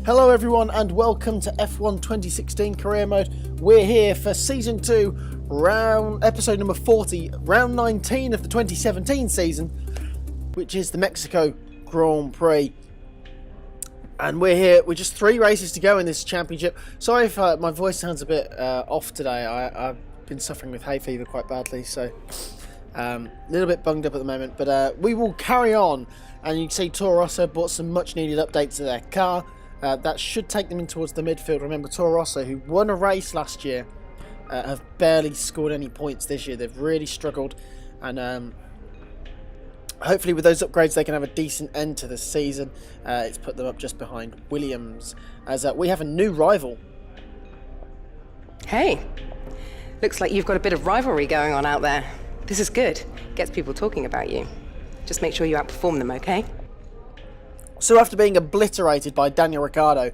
Hello everyone and welcome to F1 2016 Career Mode. We're here for Season 2, episode number 40, round 19 of the 2017 season, which is the Mexico Grand Prix. And we're here with just 3 races to go in this championship. Sorry if my voice sounds a bit off today. I've been suffering with hay fever quite badly, so a little bit bunged up at the moment. But we will carry on, and you can see Toro Rosso brought some much needed updates to their car. That should take them in towards the midfield. Remember, Toro Rosso, who won a race last year, have barely scored any points this year. They've really struggled, and hopefully with those upgrades they can have a decent end to the season. It's put them up just behind Williams, as we have a new rival. Hey, looks like you've got a bit of rivalry going on out there. This is good. Gets people talking about you. Just make sure you outperform them, okay? So after being obliterated by Daniel Ricciardo,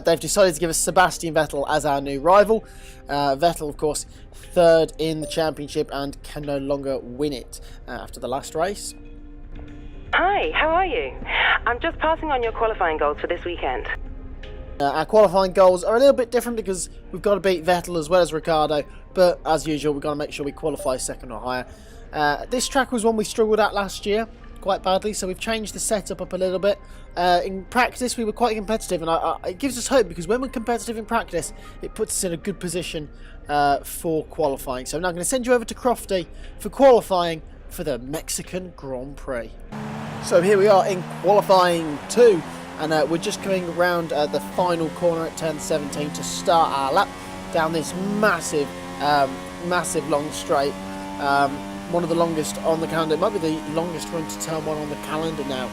they've decided to give us Sebastian Vettel as our new rival. Vettel, of course, third in the championship and can no longer win it after the last race. Hi, how are you? I'm just passing on your qualifying goals for this weekend. Our qualifying goals are a little bit different because we've got to beat Vettel as well as Ricciardo, but as usual we've got to make sure we qualify second or higher. This track was one we struggled at last year quite badly, so we've changed the setup up a little bit. In practice we were quite competitive, and it gives us hope because when we're competitive in practice it puts us in a good position for qualifying. So I'm now going to send you over to Crofty for qualifying for the Mexican Grand Prix. So here we are in qualifying 2, and we're just coming around the final corner at turn 17 to start our lap down this massive long straight. One of the longest on the calendar. It might be the longest run to turn 1 on the calendar now.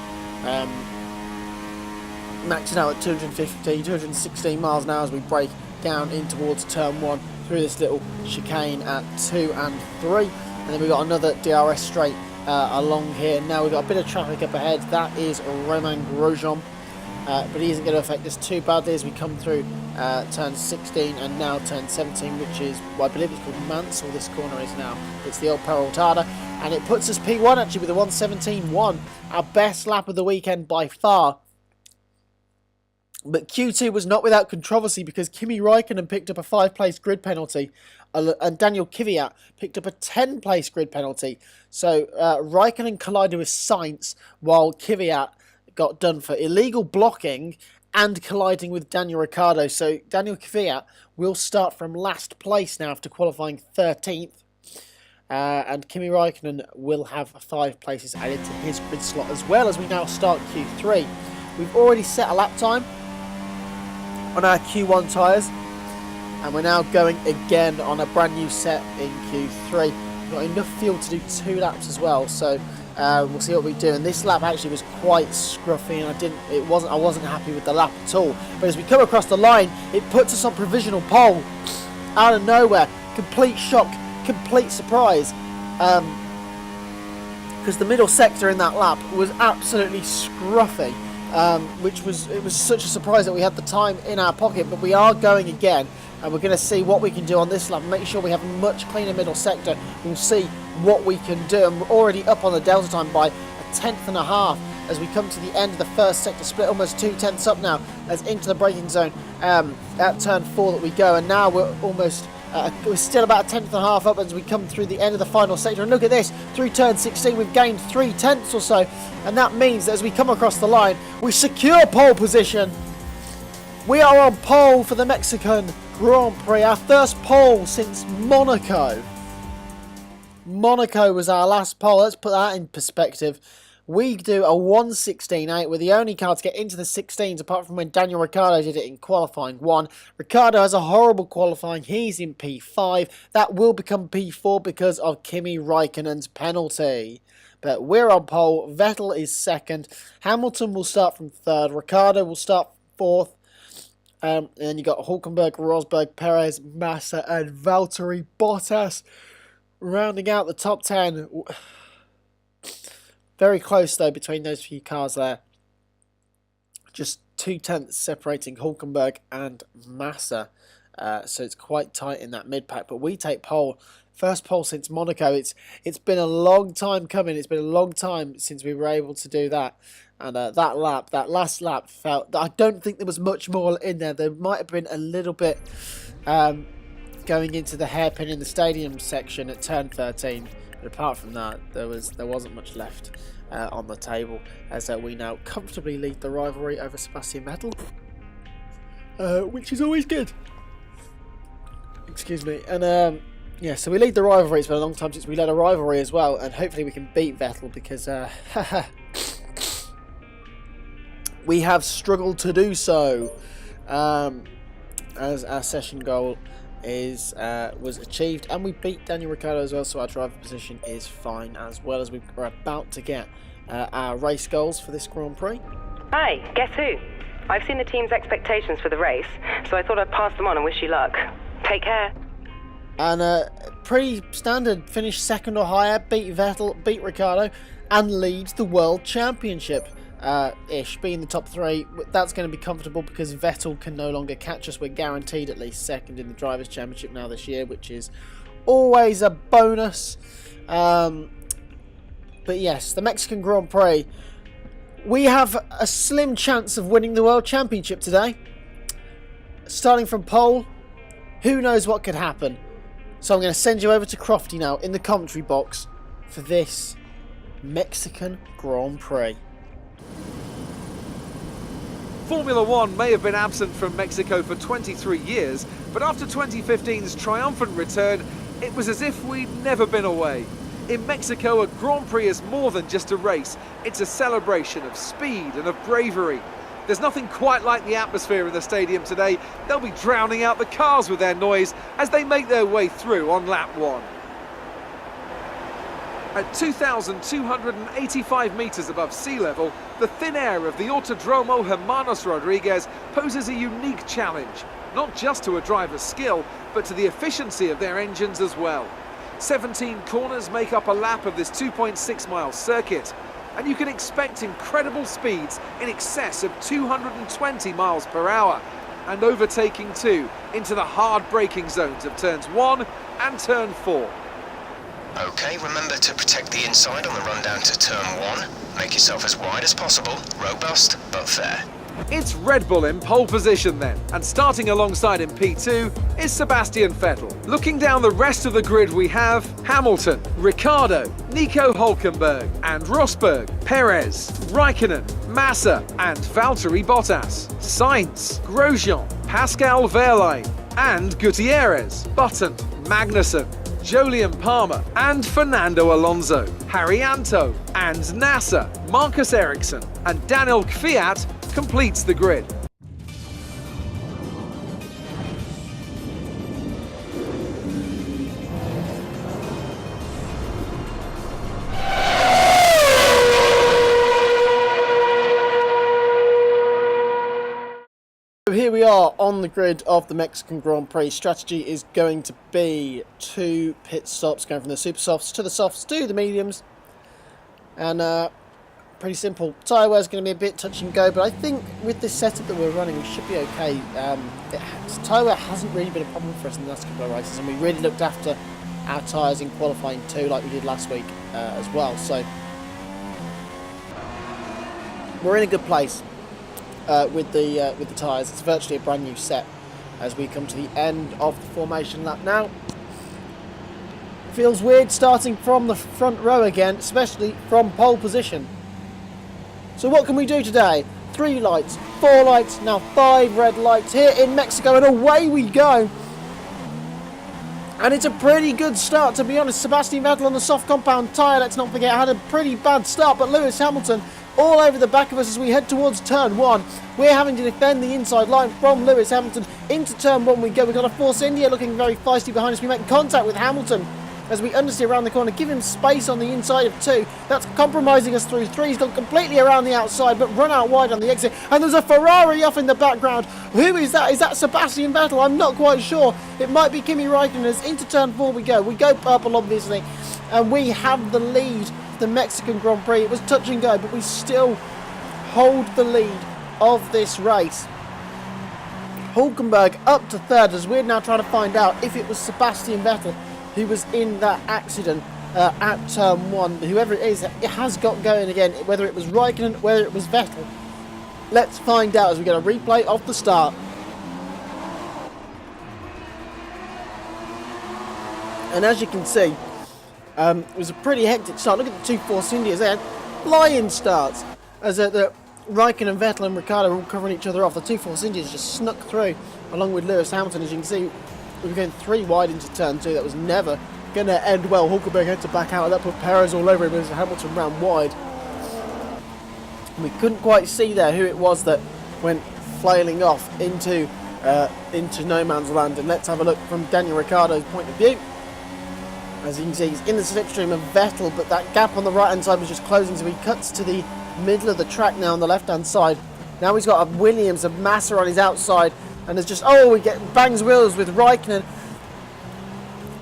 Maxing out at 216 miles an hour as we brake down in towards turn 1 through this little chicane at 2 and 3. And then we've got another DRS straight along here. Now we've got a bit of traffic up ahead. That is Romain Grosjean. But he isn't going to affect us too badly as we come through turn 16 and now turn 17, which is, well, I believe it's called Mansell, this corner is now. It's the old Peraltada, and it puts us P1 actually with a 1:17.1, our best lap of the weekend by far. But Q2 was not without controversy because Kimi Raikkonen picked up a 5-place grid penalty and Daniel Kvyat picked up a 10-place grid penalty. So Raikkonen collided with Sainz while Kvyat got done for illegal blocking and colliding with Daniel Ricciardo. So Daniel Kvyat will start from last place now after qualifying 13th. And Kimi Raikkonen will have 5 places added to his grid slot as well as we now start Q3. We've already set a lap time on our Q1 tyres, and we're now going again on a brand new set in Q3. We've got enough fuel to do 2 laps as well, so we'll see what we do. And this lap actually was quite scruffy, and I wasn't happy with the lap at all. But as we come across the line, it puts us on provisional pole out of nowhere. Complete shock, complete surprise, because the middle sector in that lap was absolutely scruffy. It was such a surprise that we had the time in our pocket, but we are going again, and we're going to see what we can do on this lap. Make sure we have a much cleaner middle sector. We'll see what we can do, and we're already up on the delta time by 1.5 as we come to the end of the first sector split, almost 2/10 up now as into the braking zone at turn 4 that we go, and now we're almost we're still about 1.5 up as we come through the end of the final sector. And look at this, through turn 16 we've gained 0.3 or so, and that means that as we come across the line we secure pole position. We are on pole for the Mexican Grand Prix, our first pole since Monaco. Monaco was our last pole. Let's put that in perspective. We do a 1:16.8. We're the only car to get into the 16s apart from when Daniel Ricciardo did it in qualifying 1. Ricciardo has a horrible qualifying. He's in P5. That will become P4 because of Kimi Raikkonen's penalty. But we're on pole. Vettel is second. Hamilton will start from third. Ricciardo will start fourth. And then you got Hülkenberg, Rosberg, Perez, Massa and Valtteri Bottas rounding out the top 10. Very close though between those few cars there. Just 0.2 separating Hülkenberg and Massa. So it's quite tight in that mid-pack. But we take pole. First pole since Monaco. It's been a long time coming. It's been a long time since we were able to do that. And that last lap felt... I don't think there was much more in there. There might have been a little bit going into the hairpin in the stadium section at turn 13. But apart from that, there wasn't much left on the table, as we now comfortably lead the rivalry over Sebastian Vettel, which is always good. Excuse me. And yeah, so we lead the rivalry. It's been a long time since we led a rivalry as well, and hopefully we can beat Vettel, because we have struggled to do so, as our session goal was achieved, and we beat Daniel Ricciardo as well, so our driver position is fine, as well as we're about to get our race goals for this Grand Prix. Hi, guess who? I've seen the team's expectations for the race, so I thought I'd pass them on and wish you luck. Take care. And Prix standard, finished second or higher, beat Vettel, beat Ricciardo, and leads the World Championship. Being the top 3. That's going to be comfortable because Vettel can no longer catch us. We're guaranteed at least second in the Drivers' Championship now this year, which is always a bonus. But yes, the Mexican Grand Prix. We have a slim chance of winning the World Championship today. Starting from pole, who knows what could happen. So I'm going to send you over to Crofty now in the commentary box for this Mexican Grand Prix. Formula One may have been absent from Mexico for 23 years, but after 2015's triumphant return, it was as if we'd never been away. In Mexico, a Grand Prix is more than just a race. It's a celebration of speed and of bravery. There's nothing quite like the atmosphere in the stadium today. They'll be drowning out the cars with their noise as they make their way through on lap 1. At 2,285 metres above sea level, the thin air of the Autódromo Hermanos Rodríguez poses a unique challenge, not just to a driver's skill, but to the efficiency of their engines as well. 17 corners make up a lap of this 2.6-mile circuit, and you can expect incredible speeds in excess of 220 miles per hour, and overtaking too into the hard braking zones of turns 1 and turn 4. Okay, remember to protect the inside on the run down to turn 1. Make yourself as wide as possible, robust but fair. It's Red Bull in pole position then, and starting alongside in P2 is Sebastian Vettel. Looking down the rest of the grid, we have Hamilton, Ricciardo, Nico Hülkenberg and Rosberg, Perez, Raikkonen, Massa and Valtteri Bottas, Sainz, Grosjean, Pascal Wehrlein and Gutierrez, Button, Magnussen, Jolyon Palmer and Fernando Alonso, Haryanto and Nasser, Marcus Ericsson and Daniel Kvyat completes the grid. So here we are on the grid of the Mexican Grand Prix. Strategy is going to be 2 pit stops, going from the super softs to the softs to the mediums. And pretty simple. Tyre wear is going to be a bit touch and go, but I think with this setup that we're running, we should be okay. Tyre wear hasn't really been a problem for us in the last couple of races, and we really looked after our tyres in qualifying too, like we did last week as well. So we're in a good place. With the tyres. It's virtually a brand new set as we come to the end of the formation lap now. Feels weird starting from the front row again, especially from pole position. So what can we do today? 3 lights, 4 lights, now 5 red lights here in Mexico, and away we go. And it's a pretty good start, to be honest. Sebastian Vettel on the soft compound tyre, let's not forget, had a pretty bad start, but Lewis Hamilton all over the back of us as we head towards turn 1. We're having to defend the inside line from Lewis Hamilton. Into turn 1 we go. We've got a Force India looking very feisty behind us. We make contact with Hamilton as we understeer around the corner, give him space on the inside of 2. That's compromising us through 3. He's gone completely around the outside, but run out wide on the exit. And there's a Ferrari off in the background. Who is that? Is that Sebastian Vettel? I'm not quite sure. It might be Kimi Raikkonen. As into turn 4 we go. We go purple, obviously, and we have the lead. The Mexican Grand Prix. It was touch and go, but we still hold the lead of this race. Hülkenberg up to 3rd as we're now trying to find out if it was Sebastian Vettel who was in that accident at turn 1. Whoever it is, it has got going again, whether it was Raikkonen, whether it was Vettel. Let's find out as we get a replay of the start. And as you can see, it was a pretty hectic start. Look at the two Force Indias. They had flying starts as the Raikkonen, Vettel and Ricciardo were all covering each other off. The two Force Indias just snuck through along with Lewis Hamilton. As you can see, we were going 3 wide into turn 2. That was never going to end well. Hulkenberg had to back out, and that put Perez all over him as Hamilton ran wide. And we couldn't quite see there who it was that went flailing off into no man's land. And let's have a look from Daniel Ricciardo's point of view. As you can see, he's in the slipstream of Vettel, but that gap on the right-hand side was just closing, so he cuts to the middle of the track now on the left-hand side. Now he's got a Williams, a Massa on his outside, and there's just, we get bangs wheels with Raikkonen.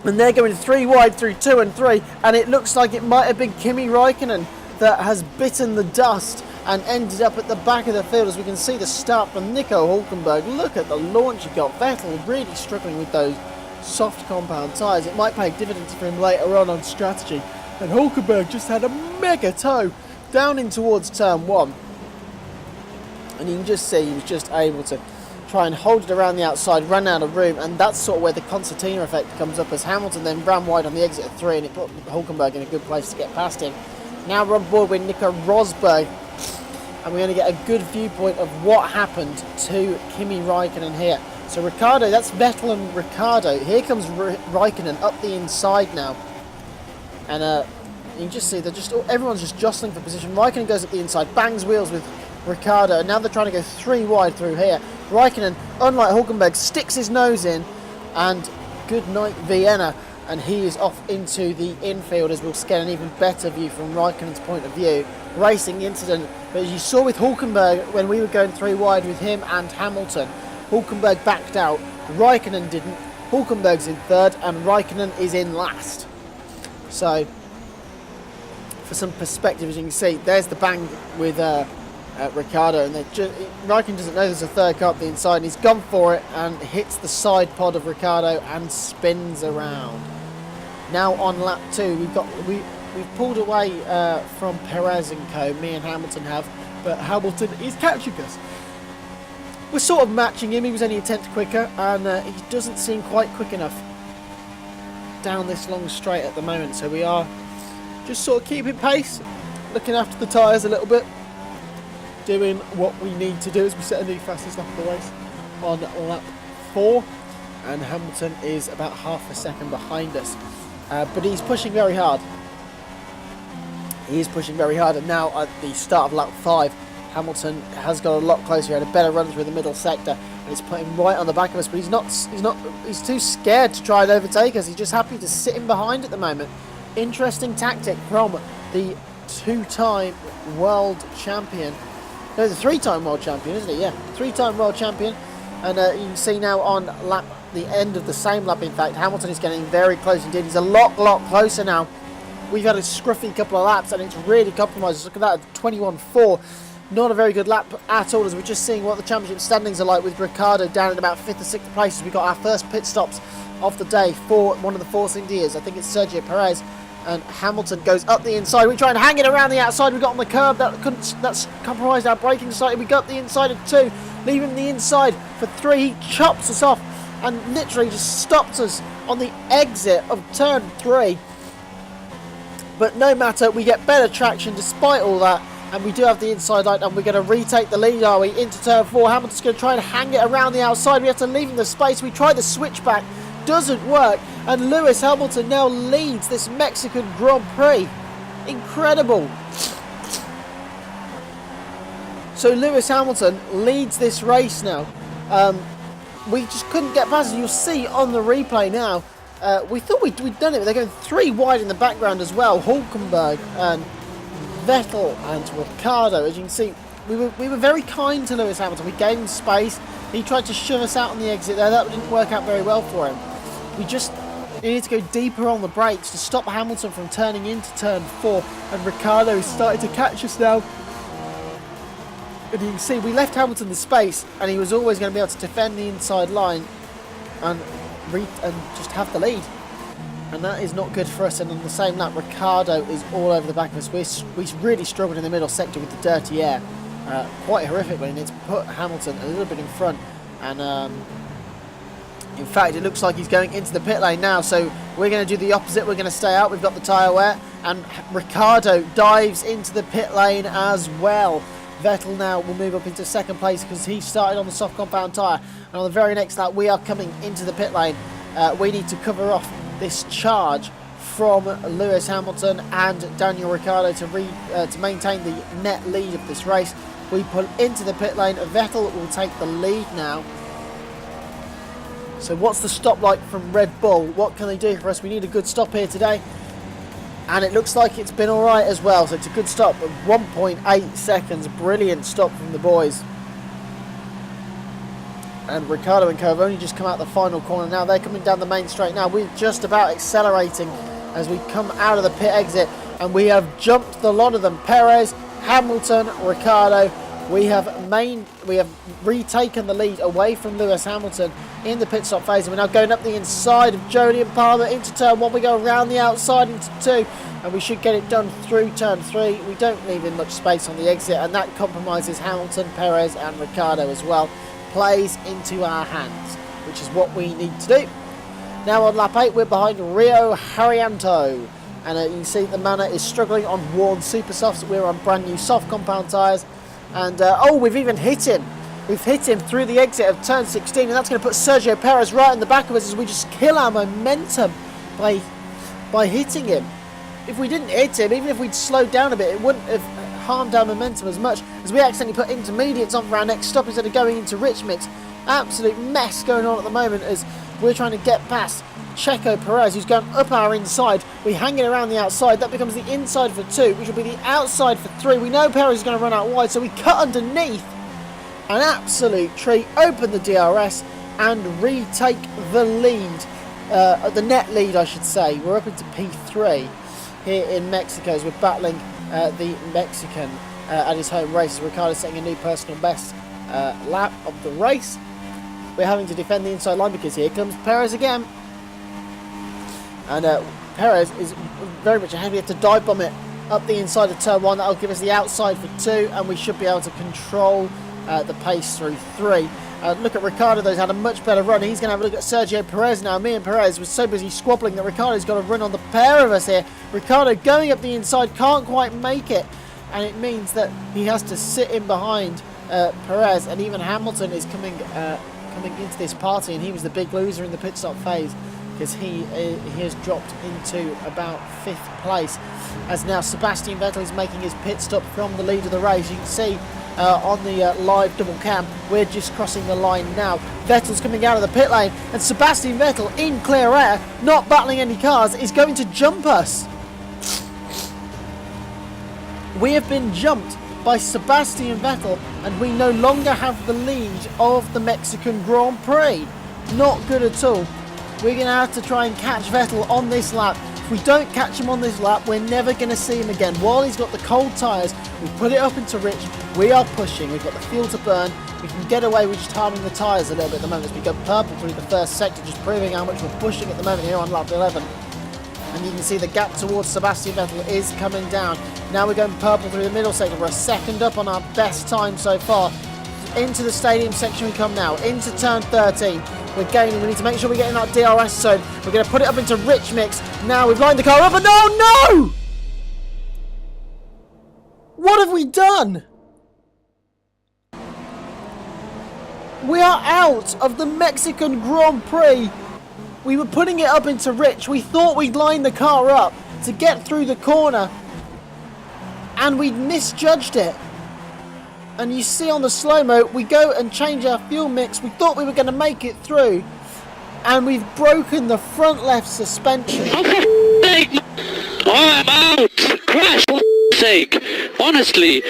And they're going 3 wide through 2 and 3, and it looks like it might have been Kimi Raikkonen that has bitten the dust and ended up at the back of the field. As we can see the start from Nico Hulkenberg. Look at the launch he got. Vettel really struggling with those soft compound tyres. It might pay dividends for him later on strategy. And Hulkenberg just had a mega toe down in towards turn 1. And you can just see he was just able to try and hold it around the outside, run out of room, and that's sort of where the concertina effect comes up, as Hamilton then ran wide on the exit of 3, and it put Hulkenberg in a good place to get past him. Now we're on board with Nico Rosberg, and we're going to get a good viewpoint of what happened to Kimi Raikkonen here. So Ricciardo, that's Vettel and Ricciardo. Here comes Raikkonen up the inside now. And you can just see, everyone's just jostling for position. Raikkonen goes up the inside, bangs wheels with Ricciardo, and now they're trying to go 3 wide through here. Raikkonen, unlike Hulkenberg, sticks his nose in, and good night Vienna, and he is off into the infield, as we'll get an even better view from Raikkonen's point of view. Racing incident, but as you saw with Hulkenberg when we were going 3 wide with him and Hamilton, Hulkenberg backed out, Raikkonen didn't. Hulkenberg's in 3rd and Raikkonen is in last. So, for some perspective, as you can see, there's the bang with Ricciardo, and Raikkonen doesn't know there's a 3rd car up the inside, and he's gone for it and hits the side pod of Ricciardo and spins around. Now on lap 2, we've pulled away from Perez and co. Me and Hamilton have, but Hamilton is catching us. We're sort of matching him. He was only a tenth quicker, and he doesn't seem quite quick enough down this long straight at the moment. So we are just sort of keeping pace, looking after the tyres a little bit, doing what we need to do as we set a new fastest lap of the race on lap 4. And Hamilton is about half a second behind us. But he's pushing very hard. He is pushing very hard, and now at the start of lap 5, Hamilton has got a lot closer. He had a better run through the middle sector, and he's putting right on the back of us. But he's too scared to try and overtake us. He's just happy to sit in behind at the moment. Interesting tactic from the 2-time world champion. No, the 3-time world champion, isn't it? Yeah, 3-time world champion. And you can see now on the end of the same lap, in fact, Hamilton is getting very close indeed. He's a lot closer now. We've had a scruffy couple of laps, and it's really compromised. Look at that, 21.4. Not a very good lap at all, as we're just seeing what the championship standings are like, with Ricciardo down in about 5th or 6th place. We got our first pit stops of the day for one of the Force Indias. I think it's Sergio Perez, and Hamilton goes up the inside. We try and hang it around the outside. We got on the curb, that's compromised our braking slightly. We got the inside of 2, leaving the inside for 3. He chops us off and literally just stopped us on the exit of turn 3. But no matter, we get better traction despite all that, and we do have the inside line, and we're going to retake the lead, are we, into turn 4. Hamilton's going to try and hang it around the outside. We have to leave him the space. We try the switchback, doesn't work, and Lewis Hamilton now leads this Mexican Grand Prix. Incredible. So Lewis Hamilton leads this race now. We just couldn't get past it. You'll see on the replay now. We thought we'd done it, but they're going 3 wide in the background as well. Hulkenberg and Vettel and Ricciardo. As you can see, we were very kind to Lewis Hamilton. We gave him space. He tried to shove us out on the exit there. That didn't work out very well for him. We just needed to go deeper on the brakes to stop Hamilton from turning into turn 4. And Ricciardo is starting to catch us now. And you can see we left Hamilton the space, and he was always going to be able to defend the inside line and just have the lead. And that is not good for us. And on the same lap, Ricciardo is all over the back of us. We really struggled in the middle sector with the dirty air. Quite horrifically, and it's put Hamilton a little bit in front. And in fact, it looks like he's going into the pit lane now. So we're going to do the opposite. We're going to stay out. We've got the tyre wet. And Ricciardo dives into the pit lane as well. Vettel now will move up into second place because he started on the soft compound tyre. And on the very next lap, we are coming into the pit lane. We need to cover off this charge from Lewis Hamilton and Daniel Ricciardo to maintain the net lead of this race. We pull into the pit lane. Vettel will take the lead now. So what's the stop like from Red Bull? What can they do for us? We need a good stop here today. And it looks like it's been all right as well. So it's a good stop of 1.8 seconds. Brilliant stop from the boys. And Ricciardo and Co have only just come out the final corner now. They're coming down the main straight now. We're just about accelerating as we come out of the pit exit. And we have jumped the lot of them. Perez, Hamilton, Ricciardo. We have retaken the lead away from Lewis Hamilton in the pit stop phase. And we're now going up the inside of Jody and Palmer into turn 1. We go around the outside into 2. And we should get it done through turn 3. We don't leave in much space on the exit. And that compromises Hamilton, Perez and Ricciardo as well. Plays into our hands, which is what we need to do. Now on lap 8, we're behind Rio Haryanto. And you can see the Manor is struggling on worn super softs. We're on brand new soft compound tyres. And, we've even hit him. We've hit him through the exit of turn 16. And that's going to put Sergio Perez right in the back of us as we just kill our momentum by hitting him. If we didn't hit him, even if we'd slowed down a bit, it wouldn't have harmed our momentum as much as we accidentally put intermediates on for our next stop instead of going into rich mix. Absolute mess going on at the moment as we're trying to get past Checo Perez, who's going up our inside. We hang it around the outside. That becomes the inside for 2, which will be the outside for 3. We know Perez is going to run out wide, so we cut underneath. An absolute treat. Open the DRS and retake the lead. The net lead, I should say. We're up into P3 here in Mexico as we're battling the Mexican at his home race. Ricciardo setting a new personal best lap of the race. We're having to defend the inside line because here comes Perez again. And Perez is very much ahead. We have to dive bomb it up the inside of turn 1. That'll give us the outside for 2, and we should be able to control the pace through 3. Look at Ricciardo, though, he's had a much better run. He's going to have a look at Sergio Perez now. Me and Perez was so busy squabbling that Ricciardo's got a run on the pair of us here. Ricciardo going up the inside, can't quite make it. And it means that he has to sit in behind Perez. And even Hamilton is coming into this party, and he was the big loser in the pit stop phase because he has dropped into about 5th place. As now Sebastian Vettel is making his pit stop from the lead of the race. You can see on the live double cam, we're just crossing the line now. Vettel's coming out of the pit lane, and Sebastian Vettel in clear air, not battling any cars, is going to jump us. We have been jumped by Sebastian Vettel, and we no longer have the lead of the Mexican Grand Prix. Not good at all. We're going to have to try and catch Vettel on this lap. If we don't catch him on this lap, we're never going to see him again. While he's got the cold tyres, we put it up into rich. We are pushing. We've got the fuel to burn. We can get away with just harming the tyres a little bit at the moment as we go purple through the first sector, just proving how much we're pushing at the moment here on lap 11. And you can see the gap towards Sebastian Vettel is coming down. Now we're going purple through the middle sector. We're a second up on our best time so far. Into the stadium section we come now. Into turn 13. We're gaining. We need to make sure we get in that DRS zone. We're going to put it up into rich mix. Now we've lined the car up, and no! What have we done? We are out of the Mexican Grand Prix. We were putting it up into rich. We thought we'd line the car up to get through the corner, and we'd misjudged it. And you see on the slow-mo, we go and change our fuel mix. We thought we were going to make it through, and we've broken the front left suspension. I'm out! Crash, for sake! Honestly!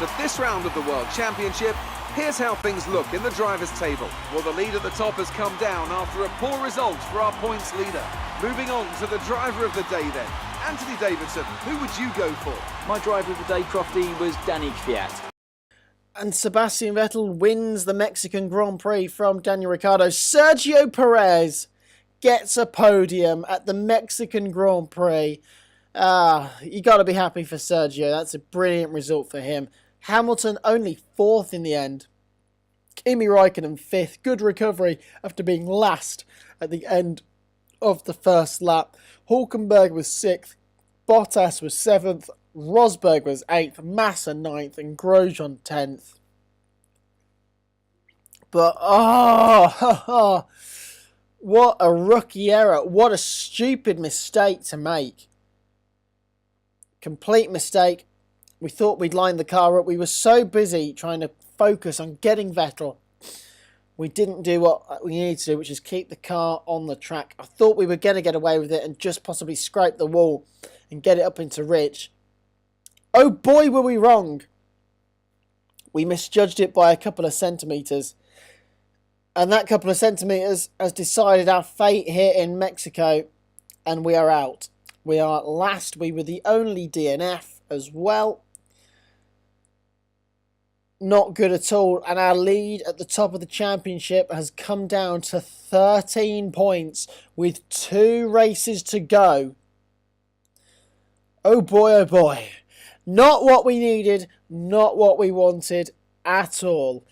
after this round of the World Championship, here's how things look in the drivers' table. Well, the lead at the top has come down after a poor result for our points leader. Moving on to the driver of the day then. Anthony Davidson, who would you go for? My driver of the day, Crofty, was Danny Kvyat. And Sebastian Vettel wins the Mexican Grand Prix from Daniel Ricciardo. Sergio Perez gets a podium at the Mexican Grand Prix. You got to be happy for Sergio. That's a brilliant result for him. Hamilton only 4th in the end. Kimi Räikkönen 5th. Good recovery after being last at the end of the first lap. Hulkenberg was 6th. Bottas was 7th. Rosberg was 8th. Massa 9th. And Grosjean 10th. But, what a rookie error. What a stupid mistake to make. Complete mistake. We thought we'd line the car up. We were so busy trying to focus on getting Vettel. We didn't do what we needed to do, which is keep the car on the track. I thought we were going to get away with it and just possibly scrape the wall and get it up into Rich. Oh boy, were we wrong. We misjudged it by a couple of centimetres. And that couple of centimetres has decided our fate here in Mexico. And we are out. We are last. We were the only DNF as well. Not good at all. And our lead at the top of the championship has come down to 13 points with 2 races to go. Oh boy, oh boy. Not what we needed. Not what we wanted at all.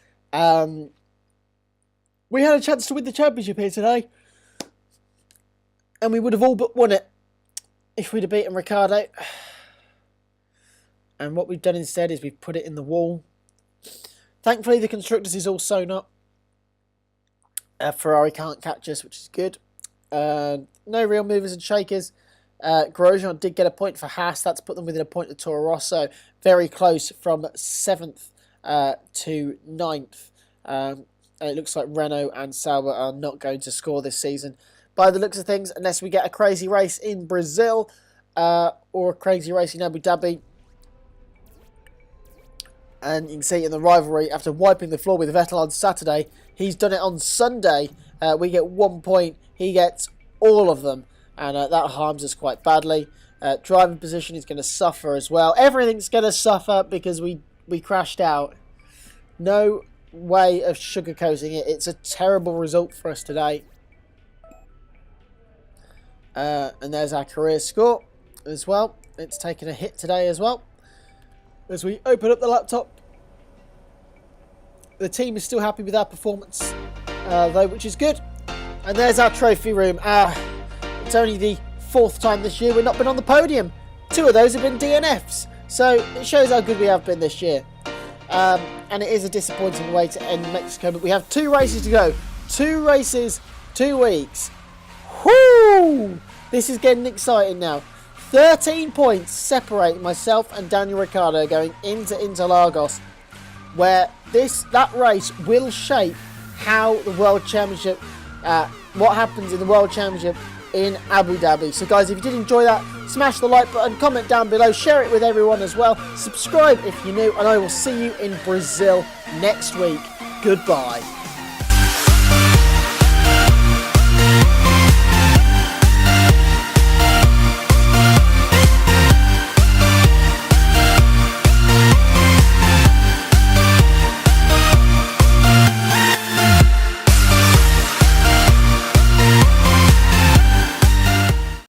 We had a chance to win the championship here today. And we would have all but won it if we'd have beaten Ricciardo. And what we've done instead is we've put it in the wall. Thankfully, the Constructors is all sewn up. Ferrari can't catch us, which is good. No real movers and shakers. Grosjean did get a point for Haas. That's put them within a point of Toro Rosso. Very close from 7th to 9th. And it looks like Renault and Sauber are not going to score this season, by the looks of things, unless we get a crazy race in Brazil or a crazy race in Abu Dhabi. And you can see in the rivalry, after wiping the floor with Vettel on Saturday, he's done it on Sunday. We get 1 point. He gets all of them. And that harms us quite badly. Driving position is going to suffer as well. Everything's going to suffer because we crashed out. No way of sugarcoating it. It's a terrible result for us today. And there's our career score as well. It's taken a hit today as well. As we open up the laptop, the team is still happy with our performance, though, which is good. And there's our trophy room. It's only the 4th time this year we've not been on the podium. 2 of those have been DNFs. So it shows how good we have been this year. And it is a disappointing way to end Mexico. But we have 2 races to go. 2 races, 2 weeks. Whoo! This is getting exciting now. 13 points separate myself and Daniel Ricciardo going into Interlagos, where that race will shape how the World Championship, what happens in the World Championship in Abu Dhabi. So guys, if you did enjoy that, smash the like button, comment down below, share it with everyone as well, subscribe if you're new, and I will see you in Brazil next week. Goodbye.